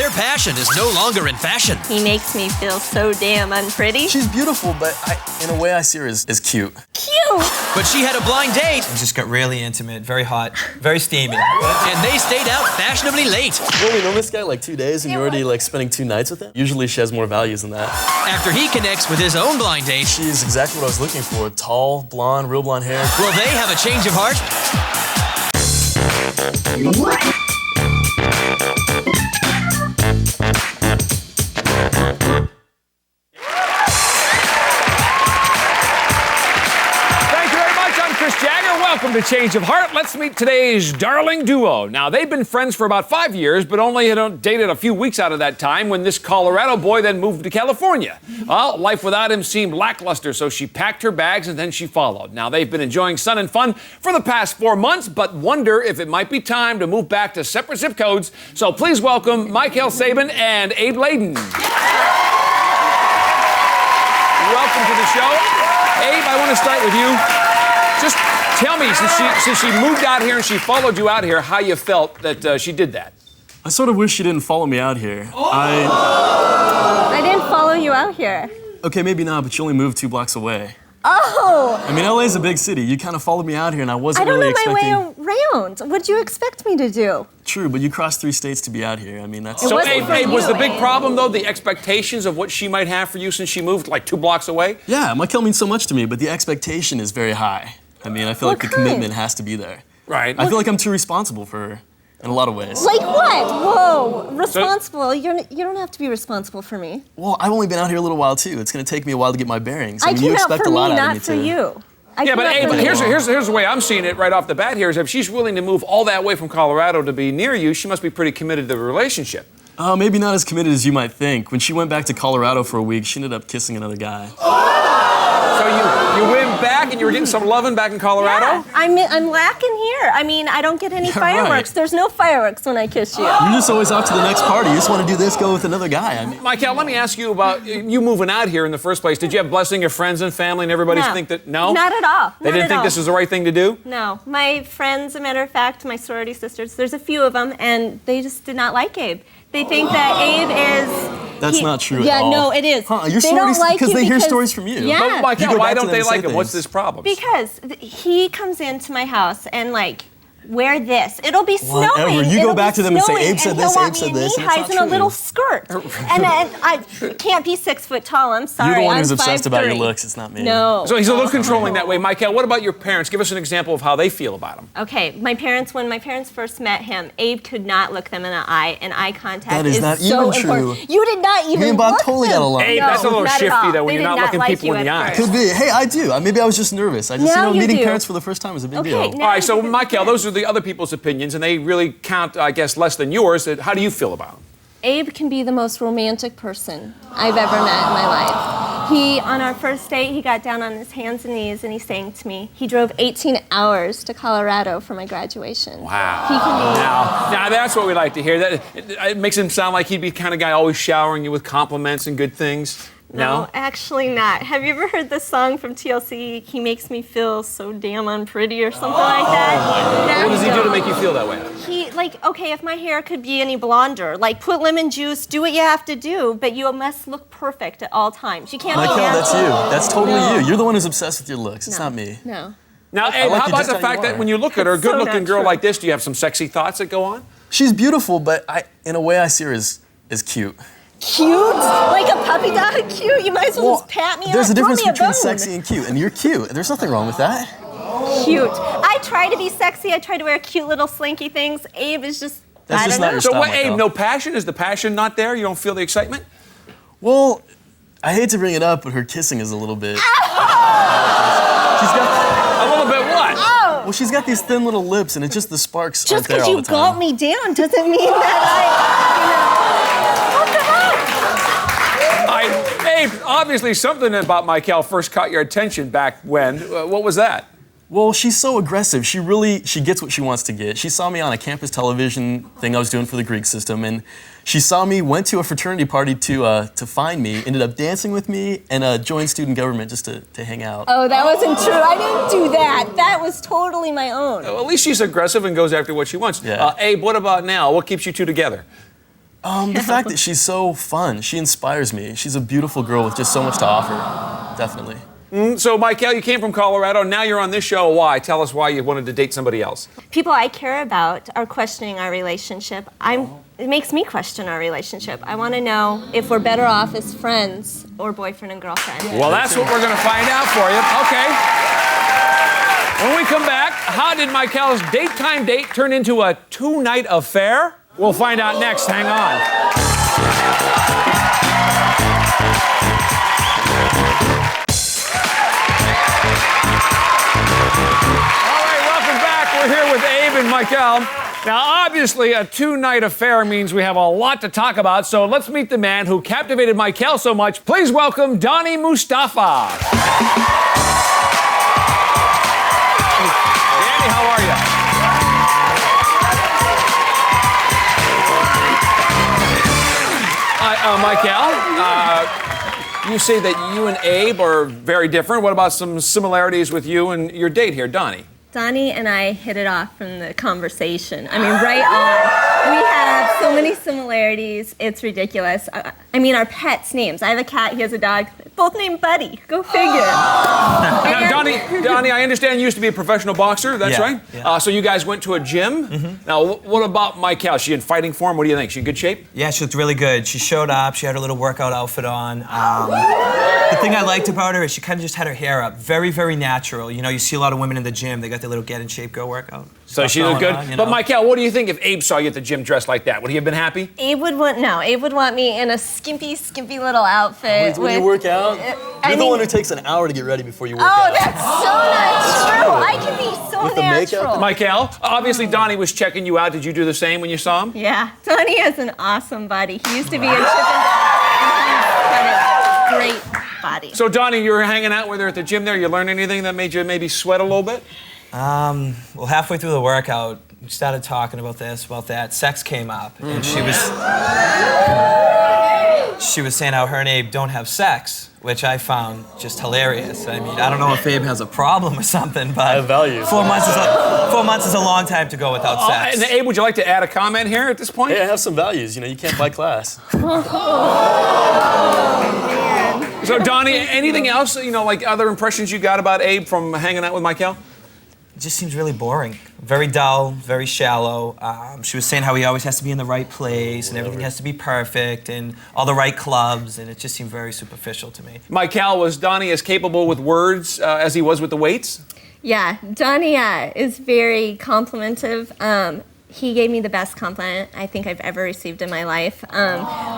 Their passion is no longer in fashion. He makes me feel so damn unpretty. She's beautiful, but in a way I see her as cute. Cute! But she had a blind date. It just got really intimate, very hot, very steamy. And they stayed out fashionably late. Well, we know this guy like 2 days and you're already like spending 2 nights with him? Usually she has more values than that. After he connects with his own blind date. She's exactly what I was looking for. Tall, blonde, real blonde hair. Will they have a change of heart? Welcome to Change of Heart. Let's meet today's darling duo. Now, they've been friends for about 5 years, but only had dated a few weeks out of that time when this Colorado boy then moved to California. Well, life without him seemed lackluster, so she packed her bags and then she followed. Now, they've been enjoying sun and fun for the past 4 months, but wonder if it might be time to move back to separate zip codes. So please welcome Mykel and Abe Layden. Welcome to the show. Abe, I want to start with you. Just tell me, since she moved out here and she followed you out here, how you felt that she did that. I sort of wish she didn't follow me out here. I didn't follow you out here. Okay, maybe not, but you only moved 2 blocks away. Oh! I mean, LA's a big city. You kind of followed me out here and I wasn't really expecting... I don't know my way around. What'd you expect me to do? True, but you crossed 3 states to be out here. I mean, that's... So, Abe, was the big problem, though, the expectations of what she might have for you since she moved like 2 blocks away? Yeah, Mykel means so much to me, but the expectation is very high. I mean, I feel like the commitment has to be there. Right. I feel like I'm too responsible for her in a lot of ways. Like what? Whoa, responsible? You don't have to be responsible for me. Well, I've only been out here a little while, too. It's going to take me a while to get my bearings. I mean, came you out expect for a lot me, out of not me, for too. you. Yeah, but Abe, here's the way I'm seeing it right off the bat here is if she's willing to move all that way from Colorado to be near you, she must be pretty committed to the relationship. Maybe not as committed as you might think. When she went back to Colorado for a week, she ended up kissing another guy. So you went back and you were getting some loving back in Colorado? Yeah, I'm lacking here. I mean, I don't get any fireworks. Right. There's no fireworks when I kiss you. You're just always off to the next party. You just want to do this, go with another guy. I mean... Mykel, let me ask you about you moving out here in the first place. Did you have blessing of friends and family and everybody think that, no? Not at all. They didn't think this was the right thing to do? No. My friends, as a matter of fact, my sorority sisters, there's a few of them, and they just did not like Abe. They think that Abe is... That's not true at all. Yeah, no, it is. They don't like because they hear stories from you. Yeah. But Mykel, why don't they like him? What's this problem? Because he comes into my house and like, wear this. It'll be snowing. Whatever. You go back to them and say, Abe said this, Abe said this, and he'll want me in knee-highs and a little skirt. And I can't be 6 foot tall. I'm sorry. You're the one I'm who's obsessed 5'3". about your looks. It's not me. No. So he's a little controlling that way. Mykel, what about your parents? Give us an example of how they feel about him. Okay, when my parents first met him, Abe could not look them in the eye, and eye contact that is not so even important. true. You did not even Me and Bob totally got along. Abe, that's a little shifty, though, when you're not looking people in the eye. Could be. Hey, I do. Maybe I was just nervous. I just, meeting parents for the first time is a big deal. All right, so Mykel, those are the other people's opinions, and they really count, I guess, less than yours. How do you feel about him? Abe can be the most romantic person I've ever met in my life. On our first date, he got down on his hands and knees and he sang to me. He drove 18 hours to Colorado for my graduation. Wow. He can be... Now that's what we like to hear. It makes him sound like he'd be the kind of guy always showering you with compliments and good things. No, actually not. Have you ever heard this song from TLC, He Makes Me Feel So Damn Unpretty or something like that? What does he do to make you feel that way? Okay, if my hair could be any blonder, like put lemon juice, do what you have to do, but you must look perfect at all times. You can't be Mykel, that's you. That's totally you. You're the one who's obsessed with your looks. It's not me. No. Now, Abe, how about the fact that when you look at her, a good-looking girl like this, do you have some sexy thoughts that go on? She's beautiful, but in a way I see her as cute. Cute? Like a puppy dog cute? You might as well just pat me There's up. a difference between bone. sexy and cute, and you're cute. There's nothing wrong with that. Cute. I try to be sexy. I try to wear cute little slinky things. Abe is just... That's just not your style. So what, Abe, no passion? Is the passion not there? You don't feel the excitement? Well, I hate to bring it up, but her kissing is a little bit... She's got... A little bit what? Oh! Well, she's got these thin little lips, and it's just the sparks aren't there all the time. Just because you gulp me down doesn't mean that Abe, obviously something about Mykel first caught your attention back when. What was that? Well, she's so aggressive. She gets what she wants to get. She saw me on a campus television thing I was doing for the Greek system, and she saw me, went to a fraternity party to find me, ended up dancing with me, and joined student government just to hang out. Oh, that wasn't true. I didn't do that. That was totally my own. Well, at least she's aggressive and goes after what she wants. Yeah. Abe, what about now? What keeps you two together? The fact that she's so fun. She inspires me. She's a beautiful girl with just so much to offer. Definitely. So, Mykel, you came from Colorado. Now you're on this show. Why? Tell us why you wanted to date somebody else. People I care about are questioning our relationship. It makes me question our relationship. I want to know if we're better off as friends or boyfriend and girlfriend. Well, that's what we're going to find out for you. Okay. When we come back, how did Mykel's date date turn into a 2-night affair? We'll find out next. Hang on. We're here with Abe and Mykel. Now, obviously, a 2-night affair means we have a lot to talk about, so let's meet the man who captivated Mykel so much. Please welcome Donnie Mustafa. Danny, how are you? Mykel, you say that you and Abe are very different. What about some similarities with you and your date here, Donnie? Donnie and I hit it off from the conversation. I mean, right on. We have so many similarities, it's ridiculous. I mean, our pets' names. I have a cat, he has a dog, both named Buddy. Go figure. Now, Donnie, I understand you used to be a professional boxer, that's right? Yeah. So you guys went to a gym. Now, what about Mykel? Is she in fighting form? What do you think? Is she in good shape? Yeah, she looked really good. She showed up. She had her little workout outfit on. The thing I liked about her is she kind of just had her hair up. Very, very natural. You know, you see a lot of women in the gym, they got their little get in shape, go workout. So she looked good. But Mykel, what do you think if Abe saw you at the gym dressed like that? Would he have been happy? Abe would want me in a skimpy little outfit. When you work out, you're the one who takes an hour to get ready before you work out. Oh, that's so not true. I can be so With the natural. Mykel, obviously Donnie was checking you out. Did you do the same when you saw him? Yeah, Donnie has an awesome body. He used to be a Chip and Dale. Great body. So Donnie, you were hanging out with her at the gym there. You learned anything that made you maybe sweat a little bit? Well, halfway through the workout, we started talking about this, about that. Sex came up, and she was saying how her and Abe don't have sex, which I found just hilarious. I mean, I don't know if Abe has a problem or something, but I have values. 4 months is a long time to go without sex. And Abe, would you like to add a comment here at this point? Hey, I have some values. You know, you can't buy class. So Donnie, anything else, you know, like other impressions you got about Abe from hanging out with Mykel? It just seems really boring. Very dull, very shallow. She was saying how he always has to be in the right place and everything has to be perfect and all the right clubs, and it just seemed very superficial to me. Mykel, was Donnie as capable with words as he was with the weights? Yeah, Donnie is very complimentive. He gave me the best compliment I think I've ever received in my life.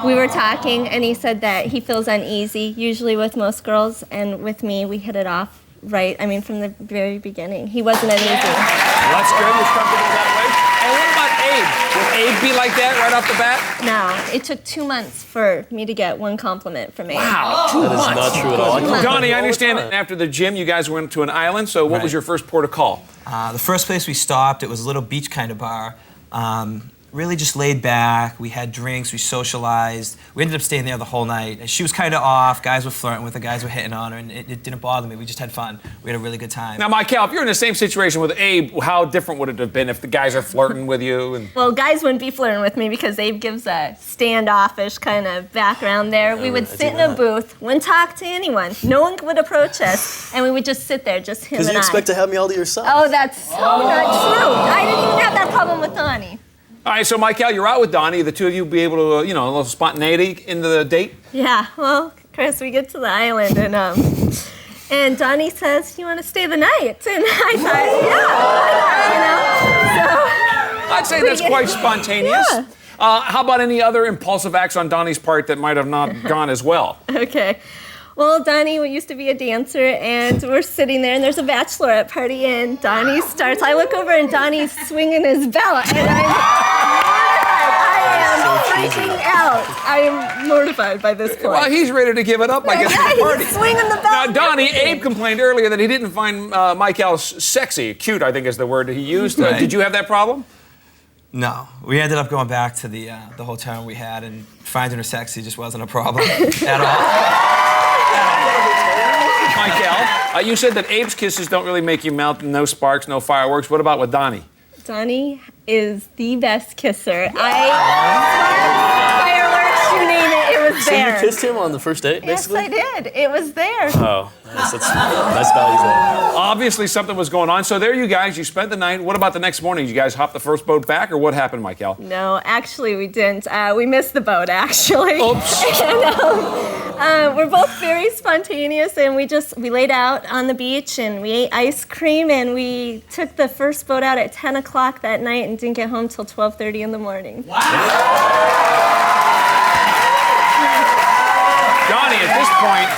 We were talking, and he said that he feels uneasy, usually with most girls, and with me, we hit it off right, I mean, from the very beginning. He wasn't uneasy. Well, that's good. He's comfortable that way. And what about Abe? Would Abe be like that right off the bat? No, it took 2 months for me to get one compliment from Abe. Wow, 2 months. That is not true at all. Donnie, I understand after the gym, you guys went to an island, so what was your first port of call? The first place we stopped, it was a little beach kind of bar. Really just laid back. We had drinks, we socialized. We ended up staying there the whole night. And she was kind of off. Guys were flirting with her, guys were hitting on her, and it didn't bother me. We just had fun. We had a really good time. Now, Mykel, if you're in the same situation with Abe, how different would it have been if the guys are flirting with you? And... Well, guys wouldn't be flirting with me because Abe gives a standoffish kind of background there. We would sit in a booth, wouldn't talk to anyone. No one would approach us, and we would just sit there, just him and I. Because you expect to have me all to yourself. Oh, that's so not true. I didn't even have that problem with Donnie. All right, so Mykel, you're out with Donnie. The two of you be able to, you know, a little spontaneity in the date? Yeah, well, Chris, we get to the island, and Donnie says, "You want to stay the night?" And I thought, yeah, so I'd say that's quite spontaneous. Yeah. How about any other impulsive acts on Donnie's part that might have not gone as well? Okay. Well, Donnie used to be a dancer, and we're sitting there, and there's a bachelorette party, and Donnie starts. I look over, and Donnie's swinging his belt, and I am freaking out. I am mortified by this point. Well, he's ready to give it up, I guess, at the party. He's swinging the belt. Now, Donnie, Abe complained earlier that he didn't find Mykel sexy. Cute, I think is the word he used. Right. Did you have that problem? No, we ended up going back to the hotel we had, and finding her sexy just wasn't a problem at all. Mykel, you said that Abe's kisses don't really make you melt, no sparks, no fireworks. What about with Donnie? Donnie is the best kisser. I You name it, it was So there. you kissed him on the first date, Yes, basically? I did. It was there. Oh, nice. That's nice values there. Obviously, something was going on. So there you guys, you spent the night. What about the next morning? Did you guys hop the first boat back, or what happened, Mykel? No, actually, we didn't. We missed the boat, actually. Oops. And, we're both very spontaneous, and we laid out on the beach, and we ate ice cream, and we took the first boat out at 10 o'clock that night and didn't get home till 12:30 in the morning. Donnie, at this point,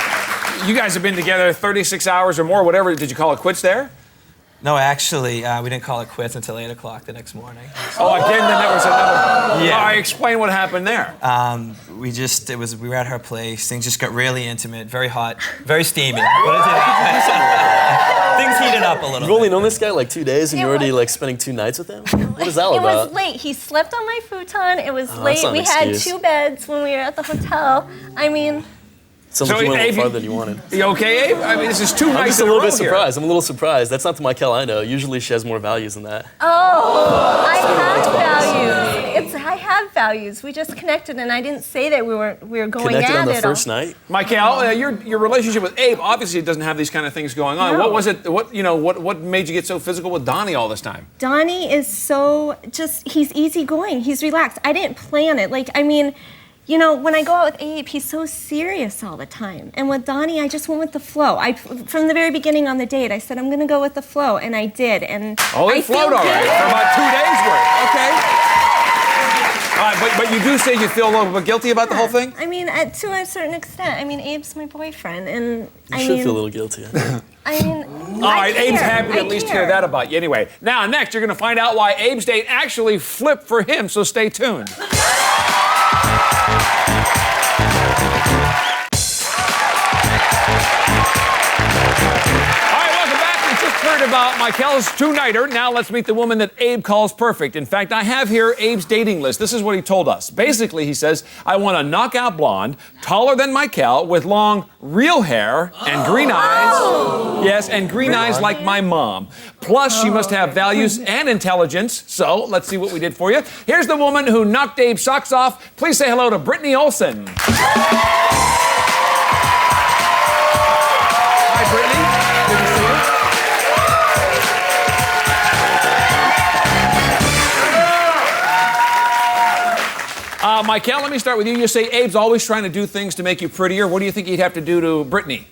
you guys have been together 36 hours or more, whatever. Did you call it quits there? No, actually, we didn't call it quits until 8 o'clock the next morning. Oh, again, then there was another. Yeah. All right, explain what happened there. We were at her place. Things just got really intimate, very hot, very steamy. Things heated up a little You've only bit. known this guy like 2 days, and you're already like spending 2 nights with him? What is that all It about? was late. He slept on my futon. It was that's late. not an We had excuse. 2 beds when we were at the hotel. I mean, Sounds like you went a Abe, little farther than you wanted. You okay, Abe? I mean, this is 2 I'm nights just a in little row bit here. surprised. I'm a little surprised. That's not the Mykel I know. Usually she has more values than that. I have values. I have values. We just connected, and I didn't say that we were going Connected at on the it. first night? Mykel, your relationship with Abe obviously doesn't have these kind of things going on. No. What was it? What made you get so physical with Donnie all this time? Donnie is he's easygoing. He's relaxed. I didn't plan it. When I go out with Abe, he's so serious all the time. And with Donnie, I just went with the flow. From the very beginning on the date, I said, I'm going to go with the flow, and I did. And Oh, I it flowed feel all right good. for about 2 days worth. Okay. All right, but you do say you feel a little bit guilty about the whole thing? I mean, to a certain extent. I mean, Abe's my boyfriend, and You should feel a little guilty. All right, Abe's happy to at least hear that about you. Anyway, now next you're going to find out why Abe's date actually flipped for him, so stay tuned. About Mykel's 2-nighter. Now let's meet the woman that Abe calls perfect. In fact, I have here Abe's dating list. This is what he told us. Basically, he says, I want a knockout blonde, taller than Mykel, with long, real hair and green eyes. Yes, and green eyes like my mom. Plus, she must have values and intelligence. So, let's see what we did for you. Here's the woman who knocked Abe's socks off. Please say hello to Brittany Olsen. Hi, Brittany. Good to see you. Mykel, let me start with you. You say Abe's always trying to do things to make you prettier. What do you think he'd have to do to Brittany?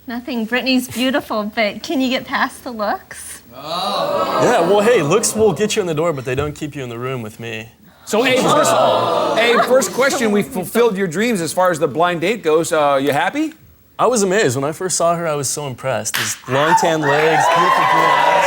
Nothing. Brittany's beautiful, but can you get past the looks? Yeah, well, hey, looks will get you in the door, but they don't keep you in the room with me. So, Abe, first question. We fulfilled your dreams as far as the blind date goes. You happy? I was amazed. When I first saw her, I was so impressed. These long tan legs, beautiful green eyes,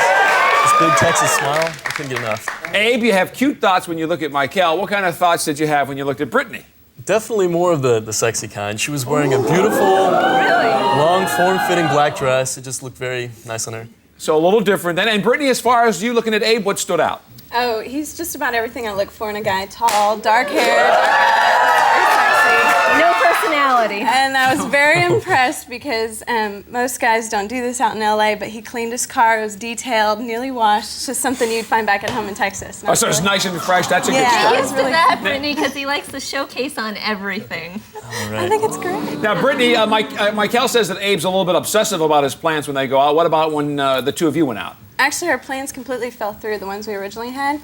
this big Texas smile. I couldn't get enough. Abe, you have cute thoughts when you look at Mykel. What kind of thoughts did you have when you looked at Brittany? Definitely more of the sexy kind. She was wearing a beautiful, long, form-fitting black dress. It just looked very nice on her. So a little different then. And Brittany, as far as you looking at Abe, what stood out? Oh, he's just about everything I look for in a guy. Tall, dark hair, dark eyes, very sexy. No personality. And I was very impressed because most guys don't do this out in LA, but he cleaned his car. It was detailed, nearly washed. It's just something you'd find back at home in Texas. Oh, so it's nice and fresh. That's a good Yeah. start. Get used to really that, Brittany, because he likes the showcase on everything. All right. I think it's great. Now, Brittany, Mykel says that Abe's a little bit obsessive about his plans when they go out. What about when the two of you went out? Actually, our plans completely fell through, the ones we originally had.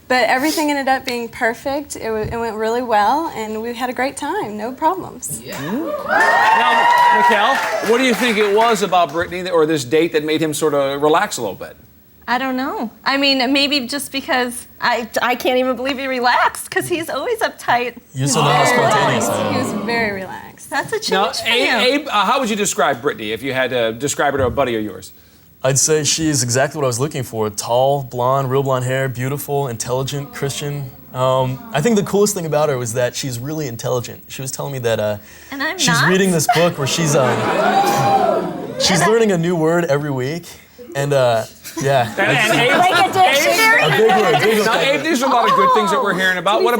But everything ended up being perfect. It went really well, and we had a great time. No problems. Now, Mykel, what do you think it was about Brittany or this date that made him sort of relax a little bit? I don't know. I mean, maybe just because I can't even believe he relaxed, because he's always uptight. You're so not spontaneous. He was very relaxed. That's a change Now, for you. Abe, how would you describe Brittany if you had to describe her to a buddy of yours? I'd say she's exactly what I was looking for. Tall, blonde, real blonde hair, beautiful, intelligent, Christian. I think the coolest thing about her was that she's really intelligent. She was telling me that And I'm she's not. reading this book where she's learning a new word every week. And yeah. And Abe, Like a dictionary. A big word, big now, word. Abe, these are a lot of good things that we're hearing about. What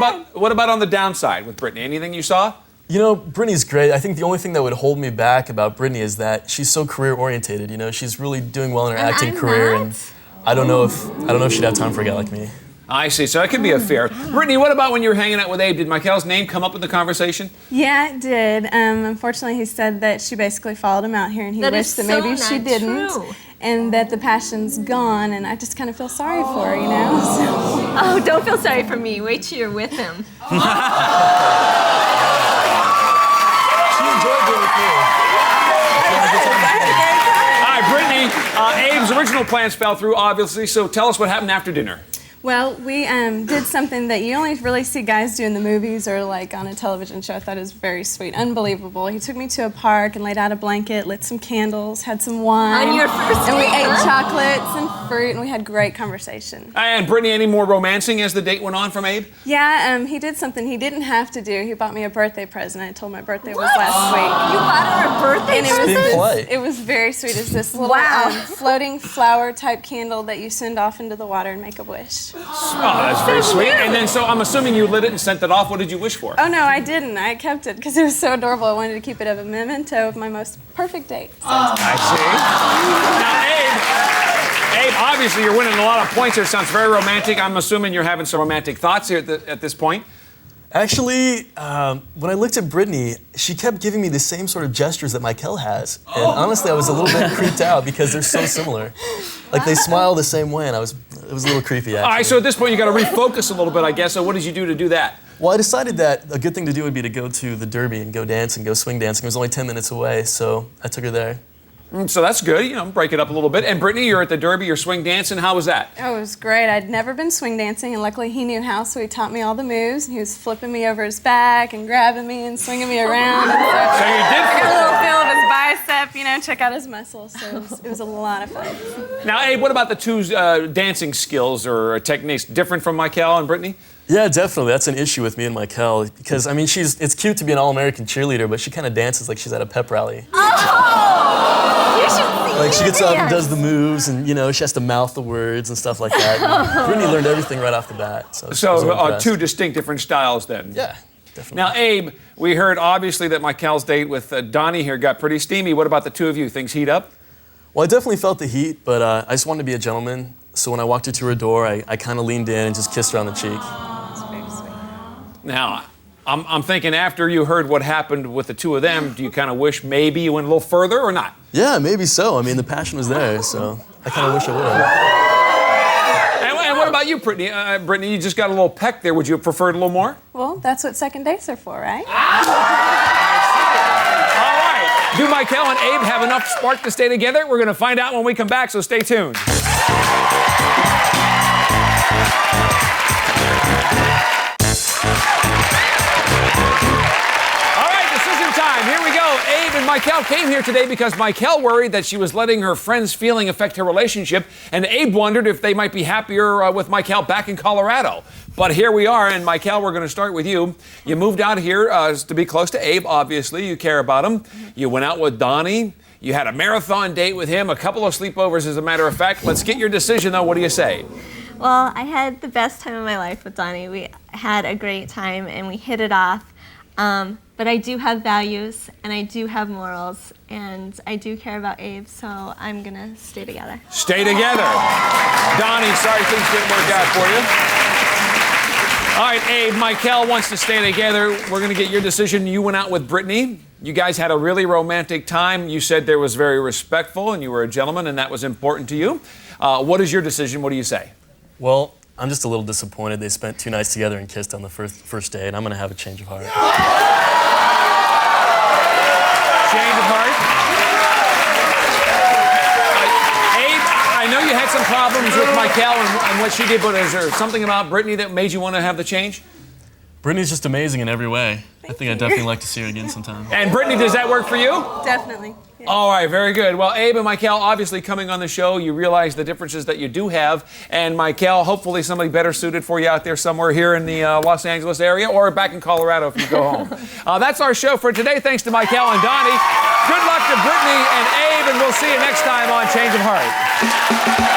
about on the downside with Brittany? Anything you saw? You know, Brittany's great. I think the only thing that would hold me back about Brittany is that she's so career-oriented. You know, she's really doing well in her And acting I'm career, not. and I don't know if she'd have time for a guy like me. I see. So that could be a fair. Brittany, what about when you were hanging out with Abe? Did Mykel's name come up in the conversation? Yeah, it did. Unfortunately, he said that she basically followed him out here, and he wished that maybe she didn't, and that the passion's gone. And I just kind of feel sorry for her, you know. So. Oh, don't feel sorry for me. Wait till you're with him. She enjoyed being with me. All right, Brittany, Abe's original plans fell through, obviously, so tell us what happened after dinner. Well, we did something that you only really see guys do in the movies or like on a television show. I thought it was very sweet, unbelievable. He took me to a park and laid out a blanket, lit some candles, had some wine. On your first And we date, ate huh? chocolates and fruit, and we had great conversation. And Brittany, any more romancing as the date went on from Abe? Yeah, he did something he didn't have to do. He bought me a birthday present. I told my birthday was last week. You bought her a birthday And present? it was very sweet. It's this little floating flower type candle that you send off into the water and make a wish. Oh, that's very sweet. And then, so I'm assuming you lit it and sent it off. What did you wish for? Oh no, I didn't. I kept it because it was so adorable. I wanted to keep it as a memento of my most perfect date. So. I see. Now, Abe, obviously you're winning a lot of points here. It sounds very romantic. I'm assuming you're having some romantic thoughts here at this point. Actually, when I looked at Brittany, she kept giving me the same sort of gestures that Mykel has. And honestly, I was a little bit creeped out because they're so similar. Like, they smile the same way, and it was a little creepy, actually. All right, so at this point, you got to refocus a little bit, I guess. So what did you do to do that? Well, I decided that a good thing to do would be to go to the Derby and go dance and go swing dancing. It was only 10 minutes away, so I took her there. So that's good, you know, break it up a little bit. And Brittany, you're at the Derby, you're swing dancing. How was that? Oh, it was great. I'd never been swing dancing, and luckily he knew how, so he taught me all the moves. He was flipping me over his back and grabbing me and swinging me around. So you did. I got a little feel of his bicep, you know, check out his muscles. So it was a lot of fun. Now, Abe, what about the two dancing skills or techniques? Different from Mykel and Brittany? Yeah, definitely. That's an issue with me and Mykel because, I mean, it's cute to be an all-American cheerleader, but she kind of dances like she's at a pep rally. Oh! You should see Like, she gets up and does the dance. moves, and, you know, she has to mouth the words and stuff like that. And Brittany learned everything right off the bat. So Two distinct different styles then. Yeah, definitely. Now, Abe, we heard obviously that Mykel's date with Donnie here got pretty steamy. What about the two of you? Things heat up? Well, I definitely felt the heat, but I just wanted to be a gentleman. So when I walked her to her door, I kind of leaned in and just kissed her on the cheek. It's very sweet. Now, I'm thinking after you heard what happened with the two of them, do you kind of wish maybe you went a little further or not? Yeah, maybe so. I mean, the passion was there, so I kind of wish I would have. And what about you, Brittany? Brittany, you just got a little peck there. Would you have preferred a little more? Well, that's what second dates are for, right? All right. Do Mykel and Abe have enough spark to stay together? We're going to find out when we come back, so stay tuned. Here we go. Abe and Mykel came here today because Mykel worried that she was letting her friend's feeling affect her relationship, and Abe wondered if they might be happier with Mykel back in Colorado. But here we are, and Mykel, we're going to start with you. You moved out here to be close to Abe, obviously. You care about him. You went out with Donnie. You had a marathon date with him, a couple of sleepovers, as a matter of fact. Let's get your decision, though. What do you say? Well, I had the best time of my life with Donnie. We had a great time, and we hit it off. But I do have values, and I do have morals, and I do care about Abe, so I'm going to stay together. Stay together. Donnie, sorry things didn't work out for you. All right, Abe, Mykel wants to stay together. We're going to get your decision. You went out with Brittany. You guys had a really romantic time. You said there was very respectful, and you were a gentleman, and that was important to you. What is your decision? What do you say? Well, I'm just a little disappointed. They spent 2 nights together and kissed on the first day, and I'm going to have a change of heart. Change of heart? Abe, I know you had some problems with Mykel and what she did, but is there something about Brittany that made you want to have the change? Brittany's just amazing in every way. I think I'd definitely like to see her again sometime. And Brittany, does that work for you? Definitely. Yeah. All right, very good. Well, Abe and Mykel, obviously coming on the show, you realize the differences that you do have. And Mykel, hopefully somebody better suited for you out there somewhere here in the Los Angeles area or back in Colorado if you go home. That's our show for today. Thanks to Mykel and Donnie. Good luck to Brittany and Abe, and we'll see you next time on Change of Heart.